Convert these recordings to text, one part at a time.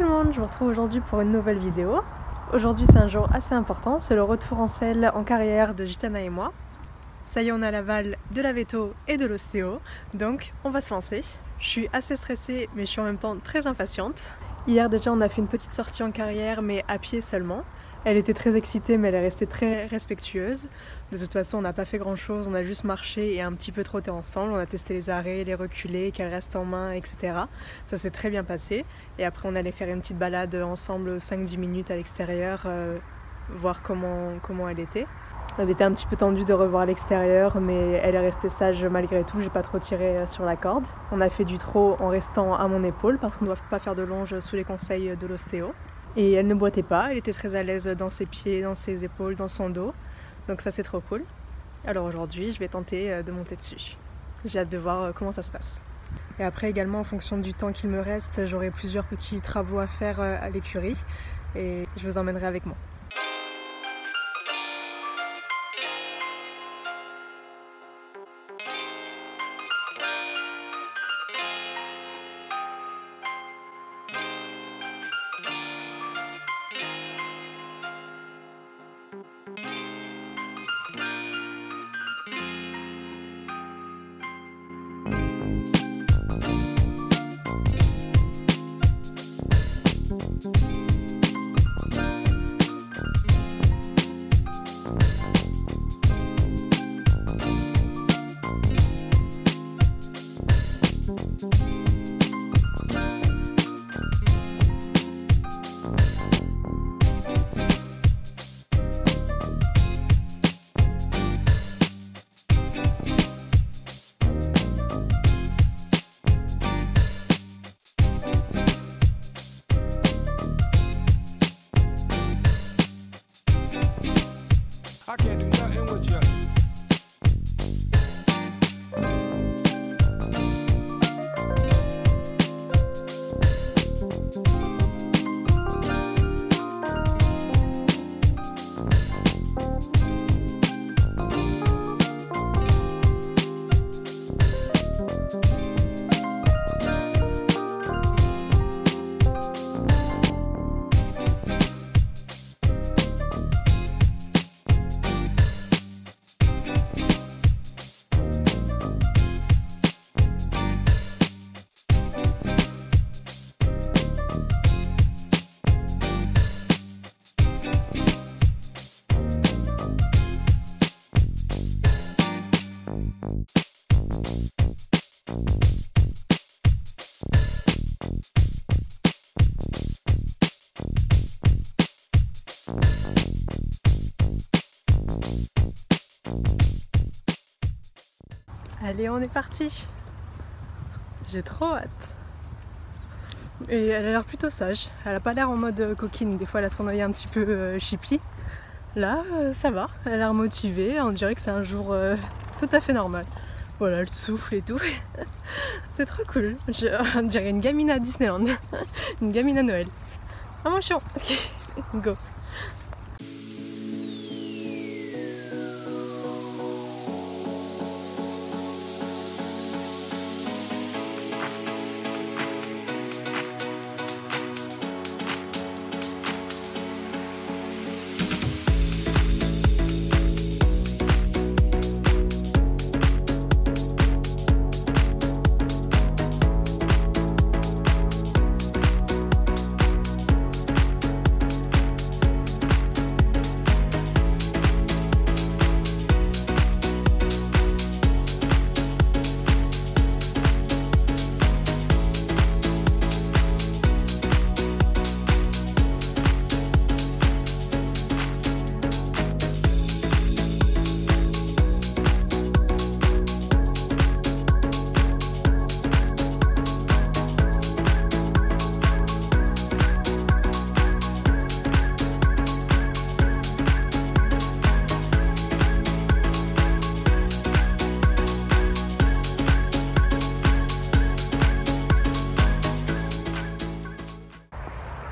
tout le monde, je vous retrouve aujourd'hui pour une nouvelle vidéo. Aujourd'hui c'est un jour assez important, c'est le retour en selle en carrière de Gitana et moi. Ça y est, on est à l'aval de la véto et de l'ostéo, donc on va se lancer. Je suis assez stressée mais je suis en même temps très impatiente. Hier déjà on a fait une petite sortie en carrière mais à pied seulement. Elle était très excitée mais elle est restée très respectueuse. De toute façon on n'a pas fait grand chose, on a juste marché et un petit peu trotté ensemble. On a testé les arrêts, les reculés, qu'elle reste en main, etc. Ça s'est très bien passé. Et après on allait faire une petite balade ensemble 5-10 minutes à l'extérieur, voir comment elle était. Elle était un petit peu tendue de revoir l'extérieur mais elle est restée sage malgré tout, j'ai pas trop tiré sur la corde. On a fait du trot en restant à mon épaule parce qu'on ne doit pas faire de longe sous les conseils de l'ostéo. Et elle ne boitait pas, elle était très à l'aise dans ses pieds, dans ses épaules, dans son dos. Donc ça c'est trop cool. Alors aujourd'hui je vais tenter de monter dessus. J'ai hâte de voir comment ça se passe. Et après également en fonction du temps qu'il me reste, j'aurai plusieurs petits travaux à faire à l'écurie. Et je vous emmènerai avec moi. I can't do nothing with you. Allez, on est parti. J'ai trop hâte. Et elle a l'air plutôt sage. Elle a pas l'air en mode coquine. Des fois, elle a son œil un petit peu chippy. Là, ça va. Elle a l'air motivée. On dirait que c'est un jour tout à fait normal. Voilà, elle souffle et tout. C'est trop cool. On dirait une gamine à Disneyland. Une gamine à Noël. Ah, mon chiant. Go.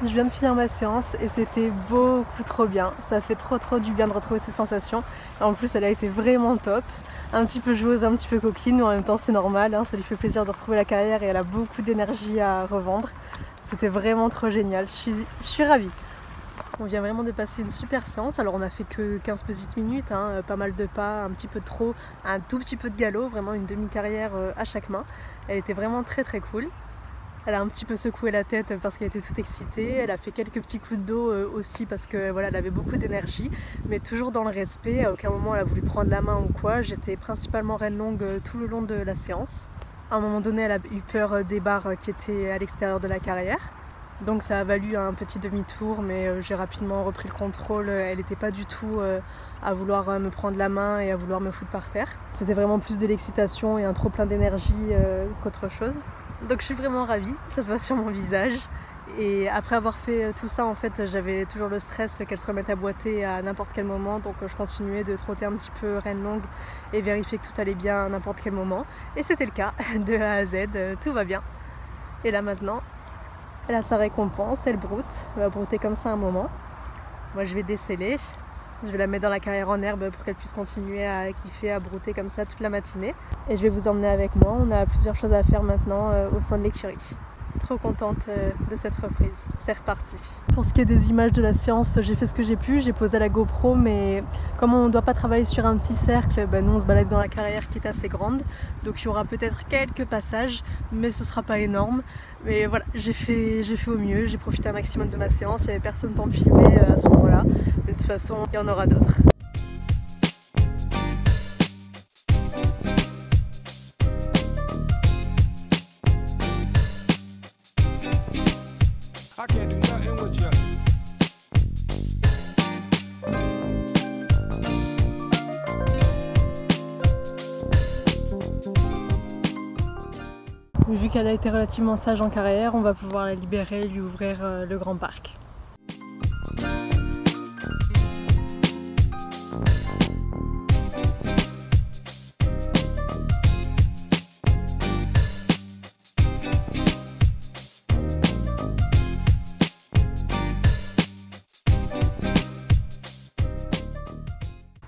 Je viens de finir ma séance et c'était beaucoup trop bien. Ça fait trop du bien de retrouver ces sensations. Et en plus elle a été vraiment top. Un petit peu joueuse, un petit peu coquine, mais en même temps c'est normal, hein, ça lui fait plaisir de retrouver la carrière et elle a beaucoup d'énergie à revendre. C'était vraiment trop génial, je suis ravie. On vient vraiment de passer une super séance. Alors on a fait que 15 petites minutes, hein, pas mal de pas, un petit peu de trot, un tout petit peu de galop, vraiment une demi-carrière à chaque main. Elle était vraiment très très cool. Elle a un petit peu secoué la tête parce qu'elle était toute excitée. Elle a fait quelques petits coups de dos aussi parce que voilà, elle avait beaucoup d'énergie, mais toujours dans le respect. À aucun moment elle a voulu prendre la main ou quoi. J'étais principalement reine longue tout le long de la séance. À un moment donné, elle a eu peur des barres qui étaient à l'extérieur de la carrière. Donc ça a valu un petit demi-tour, mais j'ai rapidement repris le contrôle. Elle n'était pas du tout à vouloir me prendre la main et à vouloir me foutre par terre. C'était vraiment plus de l'excitation et un trop plein d'énergie qu'autre chose. Donc je suis vraiment ravie, ça se voit sur mon visage. Et après avoir fait tout ça, en fait, j'avais toujours le stress qu'elle se remette à boiter à n'importe quel moment. Donc je continuais de trotter un petit peu reine longue et vérifier que tout allait bien à n'importe quel moment. Et c'était le cas, de A à Z, tout va bien. Et là maintenant, elle a sa récompense, elle broute. Elle va brouter comme ça un moment. Moi je vais déceler. Je vais la mettre dans la carrière en herbe pour qu'elle puisse continuer à kiffer, à brouter comme ça toute la matinée. Et je vais vous emmener avec moi. On a plusieurs choses à faire maintenant au sein de l'écurie. Trop contente de cette reprise. C'est reparti. Pour ce qui est des images de la séance, j'ai fait ce que j'ai pu. J'ai posé la GoPro, mais comme on ne doit pas travailler sur un petit cercle, nous on se balade dans la carrière qui est assez grande. Donc il y aura peut-être quelques passages, mais ce sera pas énorme. Mais voilà, j'ai fait au mieux. J'ai profité un maximum de ma séance. Il n'y avait personne pour me filmer à ce moment-là. Mais de toute façon, il y en aura d'autres. Vu qu'elle a été relativement sage en carrière, on va pouvoir la libérer et lui ouvrir le grand parc.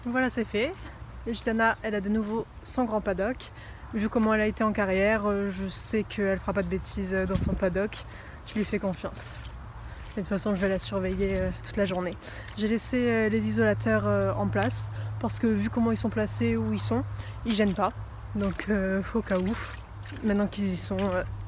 Voilà, c'est fait. Et Gitana, elle a de nouveau son grand paddock. Vu comment elle a été en carrière, je sais qu'elle fera pas de bêtises dans son paddock. Je lui fais confiance. Et de toute façon, je vais la surveiller toute la journée. J'ai laissé les isolateurs en place parce que vu comment ils sont placés où ils sont, ils gênent pas. Donc au cas où, maintenant qu'ils y sont,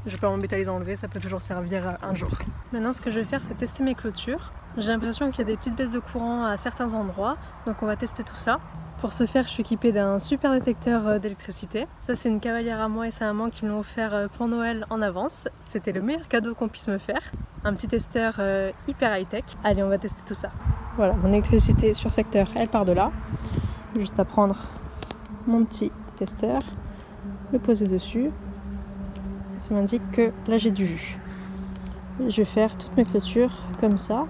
je vais pas m'embêter à les enlever, ça peut toujours servir un jour. Maintenant, ce que je vais faire, c'est tester mes clôtures. J'ai l'impression qu'il y a des petites baisses de courant à certains endroits, donc on va tester tout ça. Pour ce faire, je suis équipée d'un super détecteur d'électricité. Ça, c'est une cavalière à moi et sa maman qui me l'ont offert pour Noël en avance. C'était le meilleur cadeau qu'on puisse me faire. Un petit testeur hyper high-tech. Allez, on va tester tout ça. Voilà, mon électricité sur secteur, elle part de là. Juste à prendre mon petit testeur, le poser dessus. Et ça m'indique que là, j'ai du jus. Je vais faire toutes mes clôtures comme ça,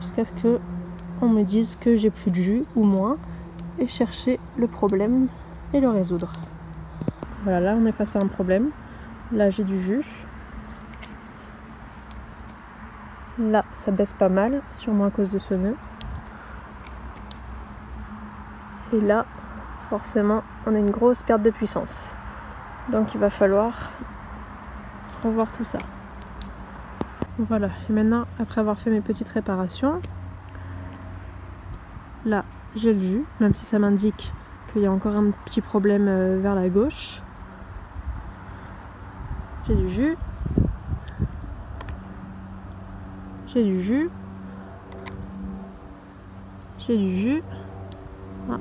jusqu'à ce que on me dise que j'ai plus de jus ou moins, et chercher le problème et le résoudre. Voilà, là on est face à un problème. Là j'ai du jus. Là ça baisse pas mal, sûrement à cause de ce nœud. Et là, forcément, on a une grosse perte de puissance. Donc il va falloir revoir tout ça. Voilà, et maintenant, après avoir fait mes petites réparations, là, j'ai le jus, même si ça m'indique qu'il y a encore un petit problème vers la gauche. J'ai du jus. J'ai du jus. J'ai du jus. Ah.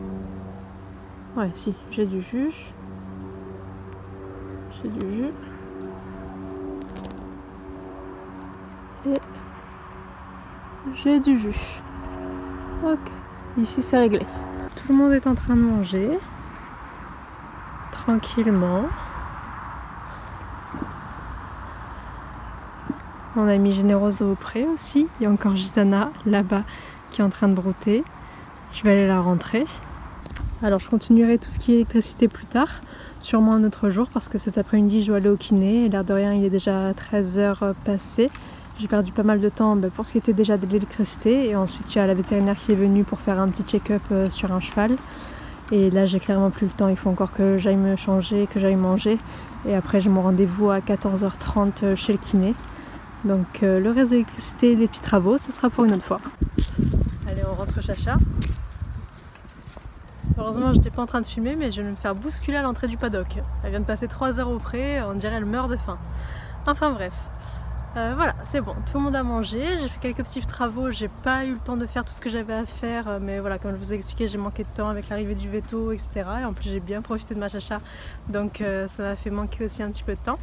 Ouais, si, j'ai du jus. J'ai du jus. Et j'ai du jus. Ok. Ici c'est réglé. Tout le monde est en train de manger tranquillement. On a mis Generoso au pré aussi. Il y a encore Gitana là-bas qui est en train de brouter. Je vais aller la rentrer. Alors je continuerai tout ce qui est électricité plus tard, sûrement un autre jour parce que cet après-midi je dois aller au kiné et l'air de rien il est déjà 13h passé. J'ai perdu pas mal de temps pour ce qui était déjà de l'électricité et ensuite il y a la vétérinaire qui est venue pour faire un petit check-up sur un cheval Et là j'ai clairement plus le temps, il faut encore que j'aille me changer, que j'aille manger. Et après j'ai mon rendez-vous à 14h30 chez le kiné. Donc le reste de l'électricité et des petits travaux, ce sera pour une autre fois. Allez, on rentre Chacha. Heureusement je n'étais pas en train de filmer, mais je vais me faire bousculer à l'entrée du paddock. Elle vient de passer 3 heures au pré, on dirait elle meurt de faim. Enfin bref. Voilà, c'est bon, tout le monde a mangé, j'ai fait quelques petits travaux, j'ai pas eu le temps de faire tout ce que j'avais à faire, mais voilà, comme je vous ai expliqué, j'ai manqué de temps avec l'arrivée du veto, etc. Et en plus j'ai bien profité de ma Chacha, donc ça m'a fait manquer aussi un petit peu de temps.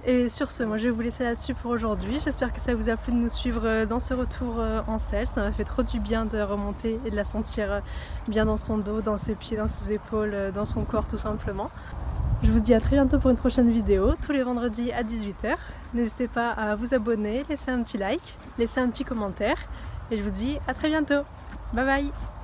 Et sur ce, moi je vais vous laisser là-dessus pour aujourd'hui. J'espère que ça vous a plu de nous suivre dans ce retour en selle. Ça m'a fait trop du bien de remonter et de la sentir bien dans son dos, dans ses pieds, dans ses épaules, dans son corps tout simplement. Je vous dis à très bientôt pour une prochaine vidéo, tous les vendredis à 18 h. N'hésitez pas à vous abonner, laisser un petit like, laisser un petit commentaire. Et je vous dis à très bientôt. Bye bye!